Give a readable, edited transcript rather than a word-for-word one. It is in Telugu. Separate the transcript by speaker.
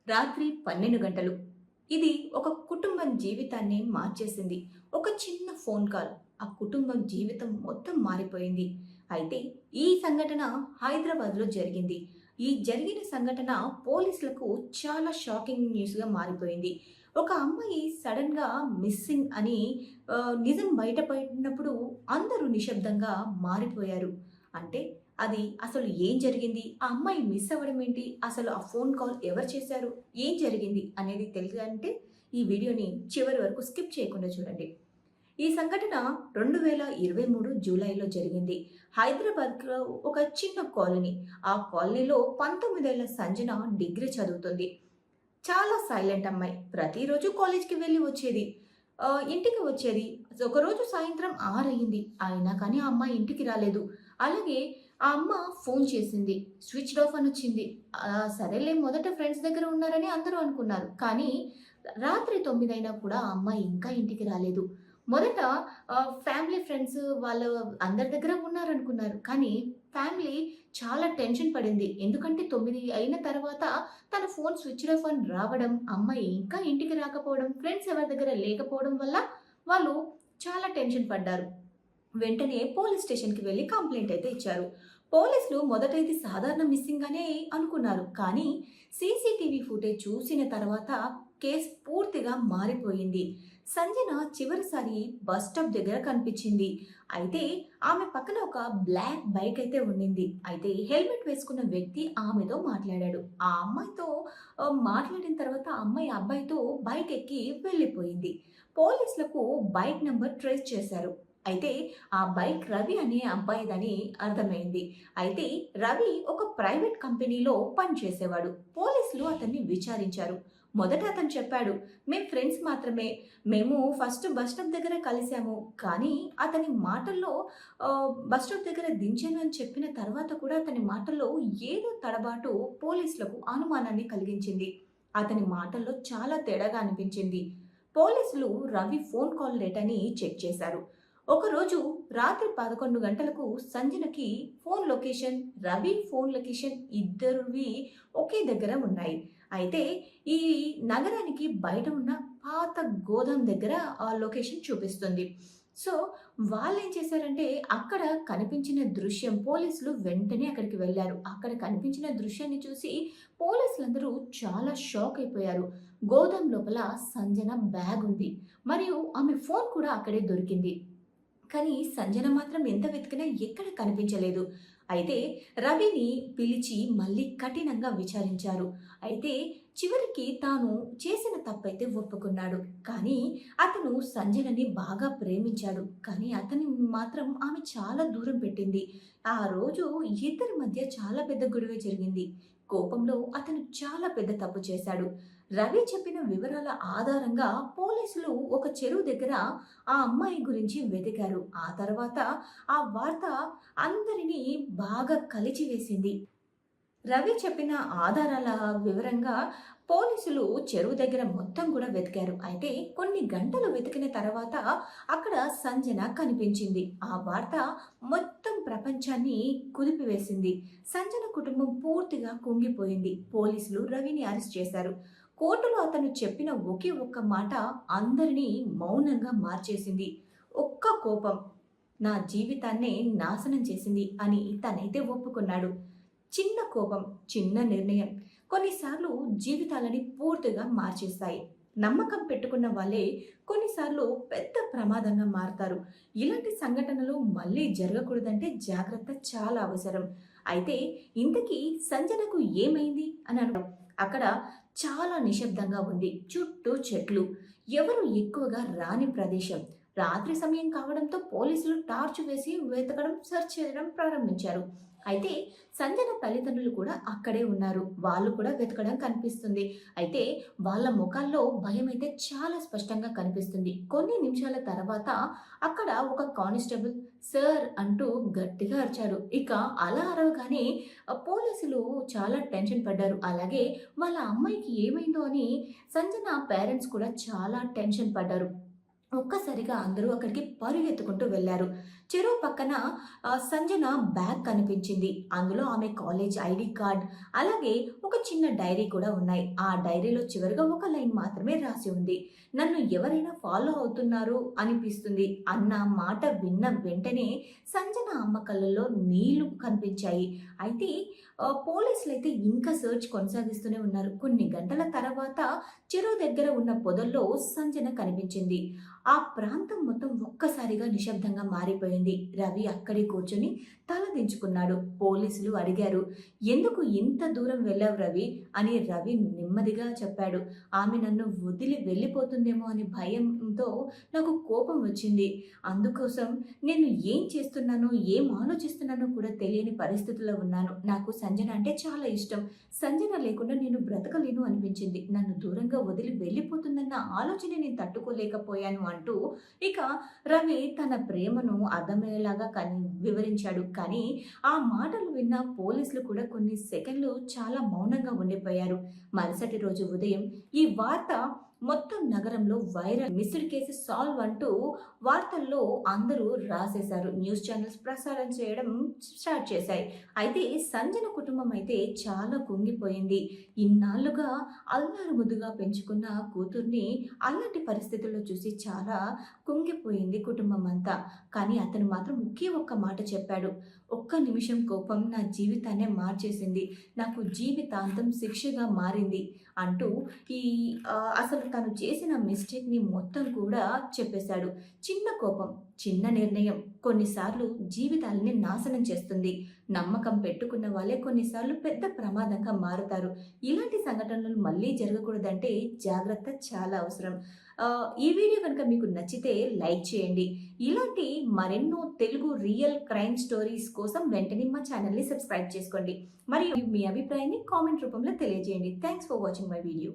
Speaker 1: రాత్రి 12 గంటలు. ఇది ఒక కుటుంబం జీవితాన్ని మార్చేసింది. ఒక చిన్న ఫోన్ కాల్ ఆ కుటుంబం జీవితం మొత్తం మారిపోయింది. అయితే ఈ సంఘటన హైదరాబాద్‌లో జరిగింది. ఈ జరిగిన సంఘటన పోలీసులకు చాలా షాకింగ్ న్యూస్‌గా మారిపోయింది. ఒక అమ్మాయి సడెన్‌గా మిస్సింగ్ అని నిజం బయటపడినప్పుడు అందరూ నిశ్శబ్దంగా మారిపోయారు. అంటే అది అసలు ఏం జరిగింది? ఆ అమ్మాయి మిస్ అవ్వడం ఏంటి? అసలు ఆ ఫోన్ కాల్ ఎవరు చేశారు? ఏం జరిగింది? అనేది తెలియాలంటే ఈ వీడియోని చివరి వరకు స్కిప్ చేయకుండా చూడండి. ఈ సంఘటన 2023 జూలైలో జరిగింది. హైదరాబాద్‌లో ఒక చిన్న కాలనీ. ఆ కాలనీలో 19 ఏళ్ల సంజన డిగ్రీ చదువుతుంది. చాలా సైలెంట్ అమ్మాయి. ప్రతిరోజు కాలేజ్‌కి వెళ్ళి వచ్చేది. ఇంటికి వచ్చేది. ఒకరోజు సాయంత్రం 6 అయింది. అయినా కానీ ఆ అమ్మాయి ఇంటికి రాలేదు. అలాగే ఆ అమ్మ ఫోన్ చేసింది. స్విచ్డ్ ఆఫ్ అని వచ్చింది. సరేలే మొదట ఫ్రెండ్స్ దగ్గర ఉన్నారని అందరూ అనుకున్నారు. కానీ రాత్రి 9 అయినా కూడా ఆ అమ్మాయి ఇంకా ఇంటికి రాలేదు. మొదట ఫ్యామిలీ ఫ్రెండ్స్ వాళ్ళు అందరి దగ్గర ఉన్నారనుకున్నారు. కానీ ఫ్యామిలీ చాలా టెన్షన్ పడింది. ఎందుకంటే 9 అయిన తర్వాత తన ఫోన్ స్విచ్డ్ ఆఫ్ అని రావడం, అమ్మాయి ఇంకా ఇంటికి రాకపోవడం, ఫ్రెండ్స్ ఎవరి దగ్గర లేకపోవడం వల్ల వాళ్ళు చాలా టెన్షన్ పడ్డారు. వెంటనే పోలీస్ స్టేషన్‌కి వెళ్లి కంప్లెయింట్ అయితే ఇచ్చారు. పోలీసులు మొదట ఇది సాధారణ మిస్సింగ్ అనే అనుకున్నారు. కానీ సీసీటీవీ ఫుటేజ్ చూసిన తర్వాత కేసు పూర్తిగా మారిపోయింది. సంజన చివరిసారి బస్ స్టాప్ దగ్గర కనిపించింది. అయితే ఆమె పక్కన ఒక బ్లాక్ బైక్ అయితే ఉండింది. అయితే హెల్మెట్ వేసుకున్న వ్యక్తి ఆమెతో మాట్లాడాడు. ఆ అమ్మాయితో మాట్లాడిన తర్వాత ఆ అమ్మాయి అబ్బాయితో బైక్ ఎక్కి వెళ్ళిపోయింది. పోలీసులకు బైక్ నంబర్ ట్రేస్ చేశారు. అయితే ఆ బైక్ రవి అనే అబ్బాయిదని అర్థమైంది. అయితే రవి ఒక ప్రైవేట్ కంపెనీలో పనిచేసేవాడు. పోలీసులు అతన్ని విచారించారు. మొదట అతను చెప్పాడు, "మేం ఫ్రెండ్స్ మాత్రమే. మేము ఫస్ట్ బస్ స్టాప్ దగ్గర కలిసాము." కానీ అతని మాటల్లో బస్ స్టాప్ దగ్గర దించాను అని చెప్పిన తర్వాత కూడా అతని మాటల్లో ఏదో తడబాటు పోలీసులకు అనుమానాన్ని కలిగించింది. అతని మాటల్లో చాలా తేడాగా అనిపించింది. పోలీసులు రవి ఫోన్ కాల్ డేటాని చెక్ చేశారు. ఒకరోజు రాత్రి 11 గంటలకు సంజనకి phone location, Ravi phone location ఇద్దరివి ఒకే దగ్గర ఉన్నాయి. అయితే ఈ నగరానికి బయట ఉన్న పాత గోదాం దగ్గర ఆ లొకేషన్ చూపిస్తుంది. సో వాళ్ళేం చేశారంటే అక్కడ కనిపించిన దృశ్యం పోలీసులు వెంటనే అక్కడికి వెళ్లారు. అక్కడ కనిపించిన దృశ్యాన్ని చూసి పోలీసులందరూ చాలా షాక్ అయిపోయారు. గోదాం లోపల సంజన బ్యాగ్ ఉంది. మరియు ఆమె ఫోన్ కూడా అక్కడే దొరికింది. కానీ సంజన మాత్రం ఎంత వెతికినా ఎక్కడ కనిపించలేదు. అయితే రవిని పిలిచి మళ్ళీ కఠినంగా విచారించారు. అయితే చివరికి తాను చేసిన తప్పైతే ఒప్పుకున్నాడు. కానీ అతను సంజనని బాగా ప్రేమించాడు. కానీ అతని మాత్రం ఆమె చాలా దూరం పెట్టింది. ఆ రోజు ఇద్దరి మధ్య చాలా పెద్ద గొడవ జరిగింది. కోపంలో అతను చాలా పెద్ద తప్పు చేశాడు. రవి చెప్పిన వివరాల ఆధారంగా పోలీసులు ఒక చెరువు దగ్గర ఆ అమ్మాయి గురించి వెతికారు. ఆ తర్వాత ఆ వార్త అందరినీ బాగా కలిచివేసింది. రవి చెప్పిన ఆధారాల వివరంగా పోలీసులు చెరువు దగ్గర మొత్తం కూడా వెతికారు. అయితే కొన్ని గంటలు వెతికిన తర్వాత అక్కడ సంజన కనిపించింది. ఆ వార్త మొత్తం ప్రపంచాన్ని కుదిపివేసింది. సంజన కుటుంబం పూర్తిగా కుంగిపోయింది. పోలీసులు రవిని అరెస్ట్ చేశారు. కోర్టులో అతను చెప్పిన ఒకే ఒక్క మాట అందరినీ మౌనంగా మార్చేసింది. ఒక్క కోపం నా జీవితాన్నే నాశనం చేసింది అని తనైతే ఒప్పుకున్నాడు. చిన్న కోపం, చిన్న నిర్ణయం కొన్నిసార్లు జీవితాలని పూర్తిగా మార్చేస్తాయి. నమ్మకం పెట్టుకున్న వాళ్ళే కొన్నిసార్లు పెద్ద ప్రమాదంగా మారతారు. ఇలాంటి సంఘటనలు మళ్ళీ జరగకూడదంటే జాగ్రత్త చాలా అవసరం. అయితే ఇంతకీ సంజనకు ఏమైంది అని అక్కడ చాలా నిశ్శబ్దంగా ఉంది. చుట్టూ చెట్లు, ఎవరు ఎక్కువగా రాని ప్రదేశం. రాత్రి సమయం కావడంతో పోలీసులు టార్చ్ వేసి వెతకడం, సెర్చ్ చేయడం ప్రారంభించారు. అయితే సంజన తల్లిదండ్రులు కూడా అక్కడే ఉన్నారు. వాళ్ళు కూడా వెతకడం కనిపిస్తుంది. అయితే వాళ్ళ ముఖాల్లో భయం అయితే చాలా స్పష్టంగా కనిపిస్తుంది. కొన్ని నిమిషాల తర్వాత అక్కడ ఒక కానిస్టేబుల్ సార్ అంటూ గట్టిగా అరిచారు. ఇక అలా అరవగానే పోలీసులు చాలా టెన్షన్ పడ్డారు. అలాగే వాళ్ళ అమ్మాయికి ఏమైందో అని సంజన పేరెంట్స్ కూడా చాలా టెన్షన్ పడ్డారు. ఒక్కసారిగా అందరూ అక్కడికి పరుగెత్తుకుంటూ వెళ్లారు. చెరువు పక్కన సంజన బ్యాగ్ కనిపించింది. అందులో ఆమె కాలేజ్ ఐడీ కార్డ్, అలాగే ఒక చిన్న డైరీ కూడా ఉన్నాయి. ఆ డైరీలో చివరగా ఒక లైన్ మాత్రమే రాసి ఉంది. "నన్ను ఎవరైనా ఫాలో అవుతున్నారు అనిపిస్తుంది" అన్న మాట విన్న వెంటనే సంజన అమ్మ కళ్ళల్లో నీళ్లు కనిపించాయి. అయితే పోలీసులైతే ఇంకా సెర్చ్ కొనసాగిస్తూనే ఉన్నారు. కొన్ని గంటల తర్వాత చెరువు దగ్గర ఉన్న పొదల్లో సంజన కనిపించింది. ఆ ప్రాంతం మొత్తం ఒక్కసారిగా నిశ్శబ్దంగా మారిపోయింది. రవి అక్కడే కూర్చొని తల దించుకున్నాడు. పోలీసులు అడిగారు, "ఎందుకు ఇంత దూరం వెళ్ళావు రవి?" అని రవి నెమ్మదిగా చెప్పాడు. "ఆమె నన్ను వదిలి వెళ్ళిపోతుందేమో అని భయంతో నాకు కోపం వచ్చింది. అందుకోసం నేను ఏం చేస్తున్నానో, ఏం ఆలోచిస్తున్నానో కూడా తెలియని పరిస్థితిలో ఉన్నాను. నాకు సంజన అంటే చాలా ఇష్టం. సంజన లేకుండా నేను బ్రతకలేను అనిపించింది. నన్ను దూరంగా వదిలి వెళ్ళిపోతుందన్న ఆలోచన నేను తట్టుకోలేకపోయాను" అంటూ ఇక రవి తన ప్రేమను అర్థమయ్యేలాగా వివరించాడు. కానీ ఆ మాటలు విన్న పోలీసులు కూడా కొన్ని సెకండ్లు చాలా మౌనంగా ఉండిపోయారు. మరుసటి రోజు ఉదయం ఈ వార్త మొత్తం నగరంలో వైరల్. మిస్డ్ కేసు సాల్వ్ అంటూ వార్తల్లో అందరూ రాసేశారు. న్యూస్ ఛానల్స్ ప్రసారం చేయడం స్టార్ట్ చేశాయి. అయితే సంజన కుటుంబం అయితే చాలా కుంగిపోయింది. ఇన్నాళ్లుగా అల్లారు ముద్దుగా పెంచుకున్న కూతుర్ని అలాంటి పరిస్థితుల్లో చూసి చాలా కుంగిపోయింది కుటుంబం అంతా. కానీ అతను మాత్రం ఒకే ఒక్క మాట చెప్పాడు, "ఒక్క నిమిషం కోపం నా జీవితాన్నే మార్చేసింది. నాకు జీవితాంతం శిక్షగా మారింది" అంటూ ఈ అసలు తను చేసిన మిస్టేక్‌ని మొత్తం కూడా చెప్పేశాడు. చిన్న కోపం, చిన్న నిర్ణయం కొన్నిసార్లు జీవితాల్ని నాశనం చేస్తుంది. నమ్మకం పెట్టుకున్న వాళ్ళే కొన్నిసార్లు పెద్ద ప్రమాదంగా మారుతారు. ఇలాంటి సంఘటనలు మళ్ళీ జరగకూడదంటే జాగ్రత్త చాలా అవసరం. ఈ వీడియో కనుక మీకు నచ్చితే లైక్ చేయండి. ఇలాంటి మరెన్నో తెలుగు రియల్ క్రైమ్ స్టోరీస్ కోసం వెంటనే మా ఛానల్‌ని సబ్స్క్రైబ్ చేసుకోండి. మరియు మీ అభిప్రాయాన్ని కామెంట్ రూపంలో తెలియజేయండి. Thanks for watching my video.